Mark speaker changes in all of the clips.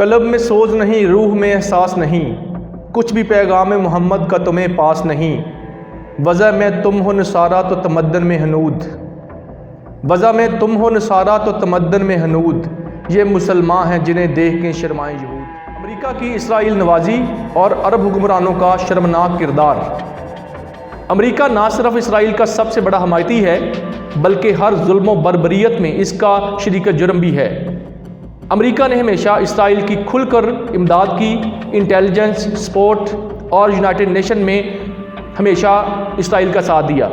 Speaker 1: قلب میں سوز نہیں، روح میں احساس نہیں، کچھ بھی پیغام محمد کا تمہیں پاس نہیں۔ وضع میں تم ہو نصارہ تو تمدن میں ہنود، وضع میں تم ہو نصارہ تو تمدن میں ہنود، یہ مسلمان ہیں جنہیں دیکھ کے شرمائیں یہود۔ امریکہ کی اسرائیل نوازی اور عرب حکمرانوں کا شرمناک کردار۔ امریکہ نہ صرف اسرائیل کا سب سے بڑا حمایتی ہے بلکہ ہر ظلم و بربریت میں اس کا شریک جرم بھی ہے۔ امریکہ نے ہمیشہ اسرائیل کی کھل کر امداد کی، انٹیلیجنس، سپورٹ اور یونائٹڈ نیشن میں ہمیشہ اسرائیل کا ساتھ دیا۔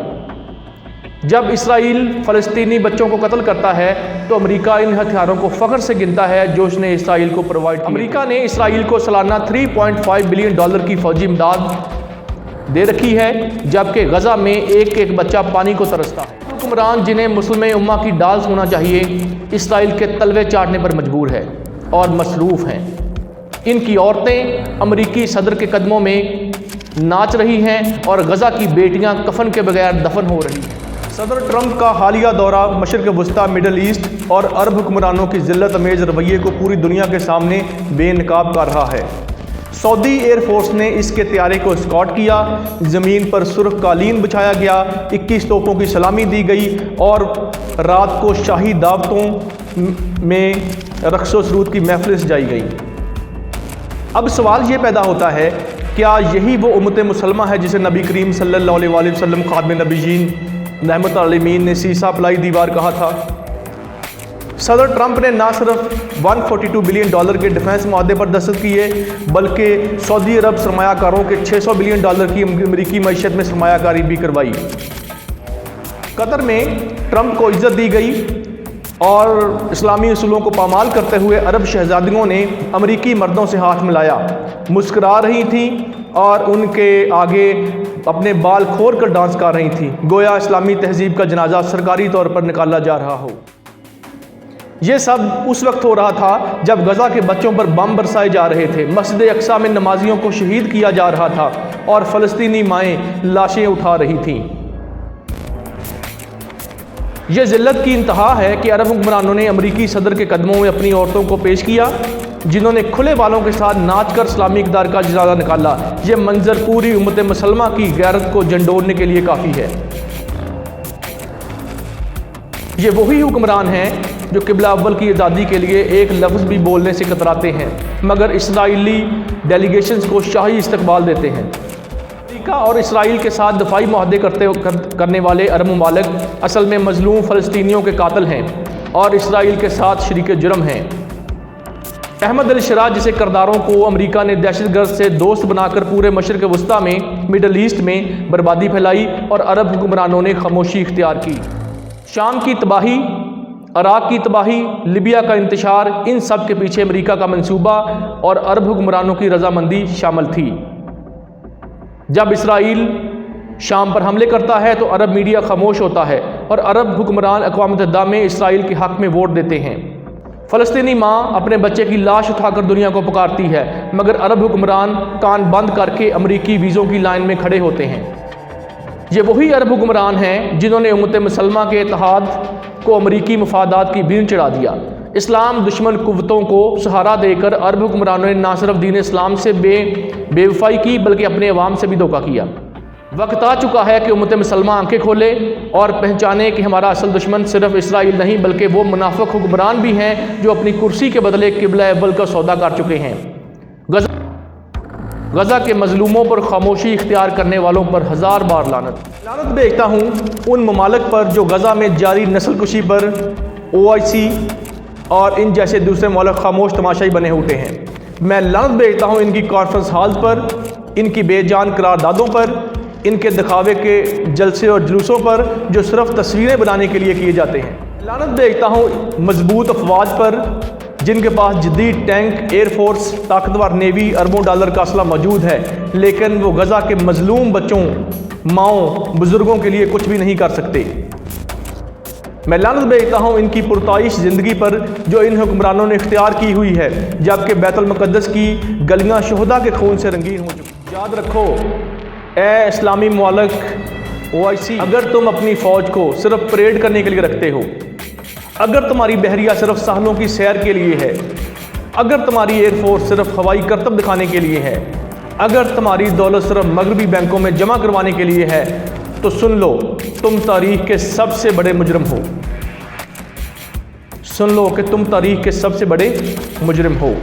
Speaker 1: جب اسرائیل فلسطینی بچوں کو قتل کرتا ہے تو امریکہ ان ہتھیاروں کو فخر سے گنتا ہے جو اس نے اسرائیل کو پرووائڈ کیا۔ امریکہ نے اسرائیل کو سالانہ 3.5 بلین ڈالر کی فوجی امداد دے رکھی ہے، جبکہ غزہ میں ایک ایک بچہ پانی کو ترستا ہے۔ حکمران جنہیں مسلم امہ کی ڈال سونا چاہیے، اسرائیل کے تلوے چاٹنے پر مجبور ہے اور مصروف ہیں۔ ان کی عورتیں امریکی صدر کے قدموں میں ناچ رہی ہیں اور غزہ کی بیٹیاں کفن کے بغیر دفن ہو رہی ہیں۔ صدر ٹرمپ کا حالیہ دورہ مشرق وسطیٰ، مڈل ایسٹ اور عرب حکمرانوں کی ذلت امیز رویے کو پوری دنیا کے سامنے بے نقاب کر رہا ہے۔ سعودی ایئر فورس نے اس کے طیارے کو اسکارٹ کیا، زمین پر سرخ قالین بچھایا گیا، 21 توپوں کی سلامی دی گئی اور رات کو شاہی دعوتوں میں رقص و سرود کی محفل سجائی گئی۔ اب سوال یہ پیدا ہوتا ہے، کیا یہی وہ امت مسلمہ ہے جسے نبی کریم صلی اللہ علیہ وآلہ وسلم خاتم نبیین رحمت العالمین نے سیسا پلائی دیوار کہا تھا؟ صدر ٹرمپ نے نہ صرف 142 بلین ڈالر کے ڈیفنس معاہدے پر دستخط کیے بلکہ سعودی عرب سرمایہ کاروں کے 600 بلین ڈالر کی امریکی معیشت میں سرمایہ کاری بھی کروائی۔ قطر میں ٹرمپ کو عزت دی گئی اور اسلامی اصولوں کو پامال کرتے ہوئے عرب شہزادیوں نے امریکی مردوں سے ہاتھ ملایا، مسکرا رہی تھیں اور ان کے آگے اپنے بال کھول کر ڈانس کر رہی تھیں، گویا اسلامی تہذیب کا جنازہ سرکاری طور پر نکالا جا رہا ہو۔ یہ سب اس وقت ہو رہا تھا جب غزہ کے بچوں پر بم برسائے جا رہے تھے، مسجد اقصیٰ میں نمازیوں کو شہید کیا جا رہا تھا اور فلسطینی مائیں لاشیں اٹھا رہی تھیں۔ یہ ذلت کی انتہا ہے کہ عرب حکمرانوں نے امریکی صدر کے قدموں میں اپنی عورتوں کو پیش کیا، جنہوں نے کھلے بالوں کے ساتھ ناچ کر اسلامی اقدار کا جنازہ نکالا۔ یہ منظر پوری امت مسلمہ کی غیرت کو جھنڈوڑنے کے لیے کافی ہے۔ یہ وہی حکمران ہیں جو قبلہ اول کی آزادی کے لیے ایک لفظ بھی بولنے سے کتراتے ہیں مگر اسرائیلی ڈیلیگیشنز کو شاہی استقبال دیتے ہیں۔ امریکہ اور اسرائیل کے ساتھ دفاعی معاہدے کرنے والے عرب ممالک اصل میں مظلوم فلسطینیوں کے قاتل ہیں اور اسرائیل کے ساتھ شریک جرم ہیں۔ احمد الشرا جیسے کرداروں کو امریکہ نے دہشت گرد سے دوست بنا کر پورے مشرق وسطیٰ میں، مڈل ایسٹ میں بربادی پھیلائی اور عرب حکمرانوں نے خاموشی اختیار کی۔ شام کی تباہی، عراق کی تباہی، لیبیا کا انتشار، ان سب کے پیچھے امریکہ کا منصوبہ اور عرب حکمرانوں کی رضامندی شامل تھی۔ جب اسرائیل شام پر حملے کرتا ہے تو عرب میڈیا خاموش ہوتا ہے اور عرب حکمران اقوام متحدہ میں اسرائیل کے حق میں ووٹ دیتے ہیں۔ فلسطینی ماں اپنے بچے کی لاش اٹھا کر دنیا کو پکارتی ہے مگر عرب حکمران کان بند کر کے امریکی ویزوں کی لائن میں کھڑے ہوتے ہیں۔ یہ وہی عرب حکمران ہیں جنہوں نے امت مسلمہ کے اتحاد کو امریکی مفادات کی بین چڑھا دیا۔ اسلام دشمن قوتوں کو سہارا دے کر عرب حکمرانوں نے نہ صرف دین اسلام سے بے وفائی کی بلکہ اپنے عوام سے بھی دھوکہ کیا۔ وقت آ چکا ہے کہ امت مسلمہ آنکھیں کھولے اور پہچانے کہ ہمارا اصل دشمن صرف اسرائیل نہیں بلکہ وہ منافق حکمران بھی ہیں جو اپنی کرسی کے بدلے قبلہ اول کا سودا کر چکے ہیں۔ غزہ کے مظلوموں پر خاموشی اختیار کرنے والوں پر ہزار بار لعنت بھیجتا ہوں ان ممالک پر جو غزہ میں جاری نسل کشی پر OIC اور ان جیسے دوسرے ممالک خاموش تماشائی بنے ہوتے ہیں۔ میں لعنت بھیجتا ہوں ان کی کانفرنس ہالز پر، ان کی بے جان قراردادوں پر، ان کے دکھاوے کے جلسے اور جلوسوں پر جو صرف تصویریں بنانے کے لیے کیے جاتے ہیں۔ لعنت بھیجتا ہوں مضبوط افواج پر جن کے پاس جدید ٹینک، ایئر فورس، طاقتور نیوی، اربوں ڈالر کا اسلحہ موجود ہے لیکن وہ غزہ کے مظلوم بچوں، ماؤں، بزرگوں کے لیے کچھ بھی نہیں کر سکتے۔ میں لعنت بھیجتا ہوں ان کی پرتعیش زندگی پر جو ان حکمرانوں نے اختیار کی ہوئی ہے جبکہ بیت المقدس کی گلیاں شہداء کے خون سے رنگین ہو چکی۔ یاد رکھو اے اسلامی ممالک OIC، اگر تم اپنی فوج کو صرف پریڈ کرنے کے لیے رکھتے ہو، اگر تمہاری بحریہ صرف ساحلوں کی سیر کے لیے ہے، اگر تمہاری ایئر فورس صرف ہوائی کرتب دکھانے کے لیے ہے، اگر تمہاری دولت صرف مغربی بینکوں میں جمع کروانے کے لیے ہے، تو سن لو تم تاریخ کے سب سے بڑے مجرم ہو۔ سن لو کہ تم تاریخ کے سب سے بڑے مجرم ہو۔